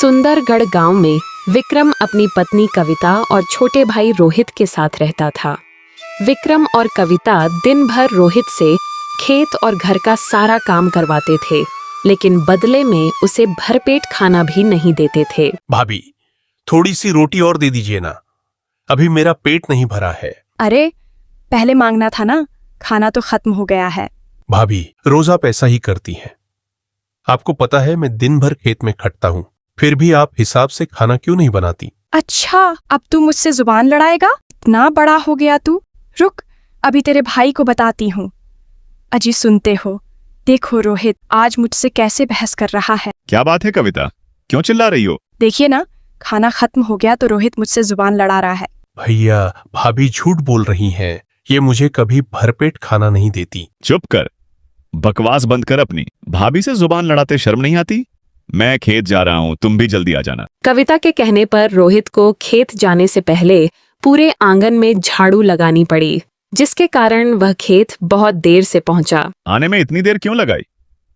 सुंदरगढ़ गांव में विक्रम अपनी पत्नी कविता और छोटे भाई रोहित के साथ रहता था। विक्रम और कविता दिन भर रोहित से खेत और घर का सारा काम करवाते थे, लेकिन बदले में उसे भरपेट खाना भी नहीं देते थे। भाभी, थोड़ी सी रोटी और दे दीजिए ना, अभी मेरा पेट नहीं भरा है। अरे, पहले मांगना था ना, खाना तो खत्म हो गया है। भाभी, रोज आप ऐसा ही करती हैं। आपको पता है मैं दिन भर खेत में खटता हूँ, फिर भी आप हिसाब से खाना क्यों नहीं बनाती? अच्छा, अब तू मुझसे जुबान लड़ाएगा? इतना बड़ा हो गया तू। रुक, अभी तेरे भाई को बताती हूँ। अजी सुनते हो, देखो रोहित आज मुझसे कैसे बहस कर रहा है। क्या बात है कविता, क्यों चिल्ला रही हो? देखिए ना, खाना खत्म हो गया तो रोहित मुझसे जुबान लड़ा रहा है। भैया, भाभी झूठ बोल रही हैं। ये मुझे कभी भरपेट खाना नहीं देती। चुप कर, बकवास बंद कर अपनी। भाभी से जुबान लड़ाते शर्म नहीं आती? मैं खेत जा रहा हूँ, तुम भी जल्दी आ जाना। कविता के कहने पर रोहित को खेत जाने से पहले पूरे आंगन में झाड़ू लगानी पड़ी, जिसके कारण वह खेत बहुत देर से पहुंचा। आने में इतनी देर क्यों लगाई?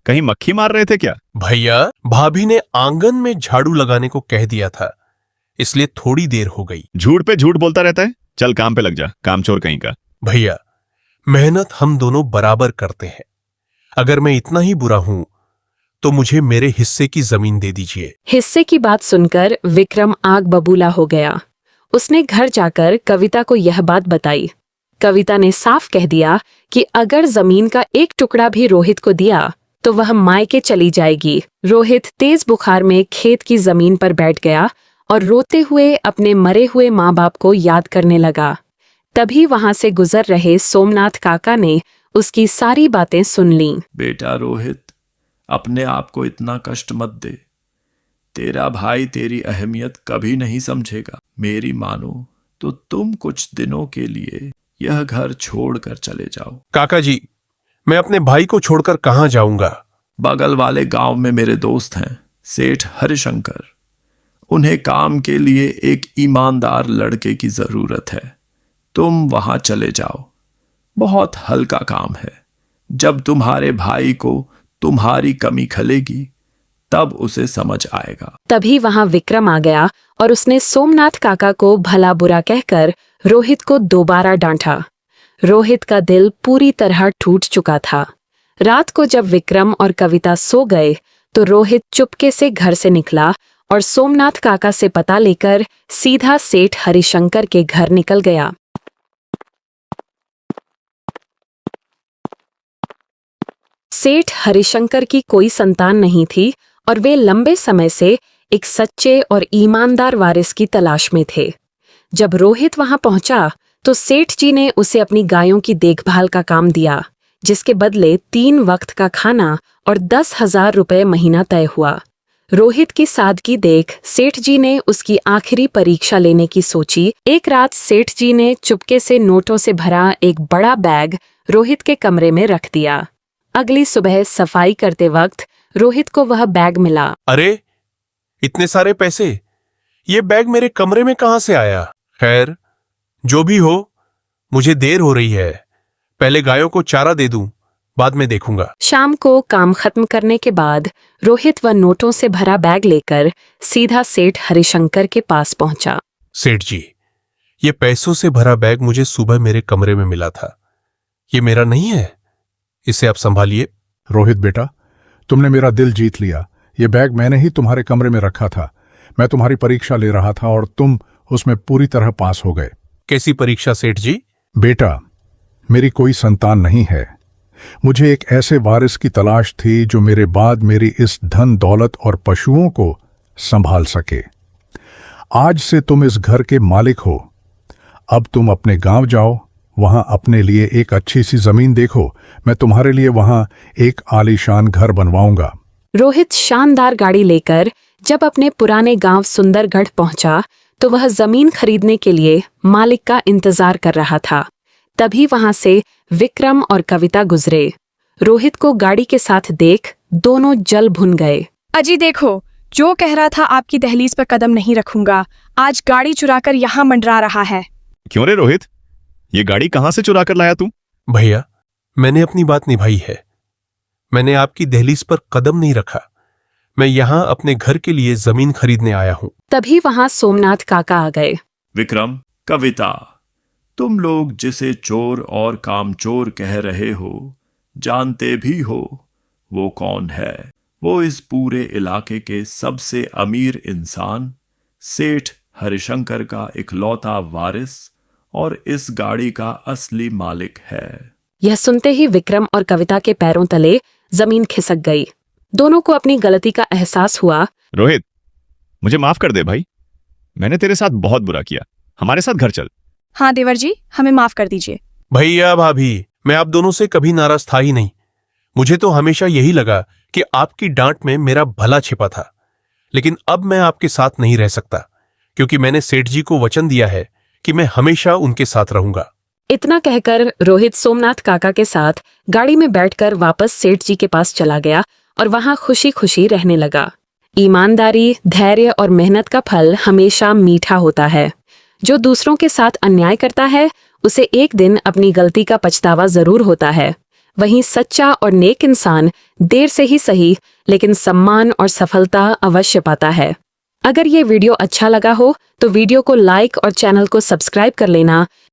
कहीं मक्खी मार रहे थे क्या? भैया, भाभी ने आंगन में झाड़ू लगाने को कह दिया था, इसलिए थोड़ी देर हो गई। झूठ पे झूठ बोलता रहता है। चल काम पे लग जा, कामचोर कहीं का। भैया, मेहनत हम दोनों बराबर करते हैं। अगर मैं इतना ही बुरा हूं तो मुझे मेरे हिस्से की जमीन दे दीजिए। हिस्से की बात सुनकर विक्रम आग बबूला हो गया। उसने घर जाकर कविता को यह बात बताई। कविता ने साफ कह दिया कि अगर जमीन का एक टुकड़ा भी रोहित को दिया तो वह मायके चली जाएगी। रोहित तेज बुखार में खेत की जमीन पर बैठ गया और रोते हुए अपने मरे हुए माँ बाप को याद करने लगा। तभी वहां से गुजर रहे सोमनाथ काका ने उसकी सारी बातें सुन लीं। बेटा रोहित, अपने आप को इतना कष्ट मत दे। तेरा भाई तेरी अहमियत कभी नहीं समझेगा। मेरी मानो तो तुम कुछ दिनों के लिए यह घर छोड़कर चले जाओ। काका जी, मैं अपने भाई को छोड़कर कहाँ जाऊंगा? बगल वाले गांव में मेरे दोस्त हैं, सेठ हरिशंकर। उन्हें काम के लिए एक ईमानदार लड़के की जरूरत है। तुम वहां चले जाओ, बहुत हल्का काम है। जब तुम्हारे भाई को तुम्हारी कमी खलेगी तब उसे समझ आएगा। तभी वहां विक्रम आ गया और उसने सोमनाथ काका को भला बुरा कहकर रोहित को दोबारा डांटा। रोहित का दिल पूरी तरह टूट चुका था। रात को जब विक्रम और कविता सो गए तो रोहित चुपके से घर से निकला और सोमनाथ काका से पता लेकर सीधा सेठ हरिशंकर के घर निकल गया। सेठ हरिशंकर की कोई संतान नहीं थी और वे लंबे समय से एक सच्चे और ईमानदार वारिस की तलाश में थे। जब रोहित वहां पहुंचा तो सेठ जी ने उसे अपनी गायों की देखभाल का काम दिया, जिसके बदले 3 वक्त का खाना और 10,000 रुपये महीना तय हुआ। रोहित की सादगी देख सेठ जी ने उसकी आखिरी परीक्षा लेने की सोची। एक रात सेठ जी ने चुपके से नोटों से भरा एक बड़ा बैग रोहित के कमरे में रख दिया। अगली सुबह सफाई करते वक्त रोहित को वह बैग मिला। अरे, इतने सारे पैसे, ये बैग मेरे कमरे में कहां से आया? खैर, जो भी हो, मुझे देर हो रही है। पहले गायों को चारा दे दूं, बाद में देखूंगा। शाम को काम खत्म करने के बाद रोहित वह नोटों से भरा बैग लेकर सीधा सेठ हरिशंकर के पास पहुंचा। सेठ जी, ये पैसों से भरा बैग मुझे सुबह मेरे कमरे में मिला था। ये मेरा नहीं है, इसे आप संभालिए। रोहित बेटा, तुमने मेरा दिल जीत लिया। ये बैग मैंने ही तुम्हारे कमरे में रखा था। मैं तुम्हारी परीक्षा ले रहा था और तुम उसमें पूरी तरह पास हो गए। कैसी परीक्षा सेठ जी? बेटा, मेरी कोई संतान नहीं है। मुझे एक ऐसे वारिस की तलाश थी जो मेरे बाद मेरी इस धन दौलत और पशुओं को संभाल सके। आज से तुम इस घर के मालिक हो। अब तुम अपने गांव जाओ, वहां अपने लिए एक अच्छी सी जमीन देखो। मैं तुम्हारे लिए वहां एक आलीशान घर बनवाऊंगा। रोहित शानदार गाड़ी लेकर जब अपने पुराने गांव सुंदरगढ़ पहुंचा तो वह जमीन खरीदने के लिए मालिक का इंतजार कर रहा था। तभी वहां से विक्रम और कविता गुजरे। रोहित को गाड़ी के साथ देख दोनों जल भुन गए। अजी देखो, जो कह रहा था आपकी दहलीज पर कदम नहीं रखूंगा, आज गाड़ी चुराकर यहाँ मंडरा रहा है। क्यों रे रोहित, ये गाड़ी कहां से चुरा कर लाया तू? भैया, मैंने अपनी बात निभाई है। मैंने आपकी दहलीज पर कदम नहीं रखा। मैं यहाँ अपने घर के लिए जमीन खरीदने आया हूँ। तभी वहां सोमनाथ काका आ गए। विक्रम, कविता, तुम लोग जिसे चोर और कामचोर कह रहे हो, जानते भी हो वो कौन है? वो इस पूरे इलाके के सबसे अमीर इंसान सेठ हरिशंकर का इकलौता वारिस और इस गाड़ी का असली मालिक है। यह सुनते ही विक्रम और कविता के पैरों तले जमीन खिसक गई। दोनों को अपनी गलती का एहसास हुआ। रोहित, मुझे माफ कर दे भाई, मैंने तेरे साथ बहुत बुरा किया। हमारे साथ घर चल। हाँ देवर जी, हमें माफ कर दीजिए। भैया भाभी, मैं आप दोनों से कभी नाराज था ही नहीं। मुझे तो हमेशा यही लगा कि आपकी डांट में मेरा भला छिपा था, लेकिन अब मैं आपके साथ नहीं रह सकता, क्योंकि मैंने सेठ जी को वचन दिया है कि मैं हमेशा उनके साथ रहूंगा। इतना कहकर रोहित सोमनाथ काका के साथ गाड़ी में बैठकर वापस सेठ जी के पास चला गया और वहां खुशी खुशी रहने लगा। ईमानदारी, धैर्य और मेहनत का फल हमेशा मीठा होता है। जो दूसरों के साथ अन्याय करता है उसे एक दिन अपनी गलती का पछतावा जरूर होता है। वहीं सच्चा और नेक इंसान देर से ही सही, लेकिन सम्मान और सफलता अवश्य पाता है। अगर ये वीडियो अच्छा लगा हो तो वीडियो को लाइक और चैनल को सब्सक्राइब कर लेना।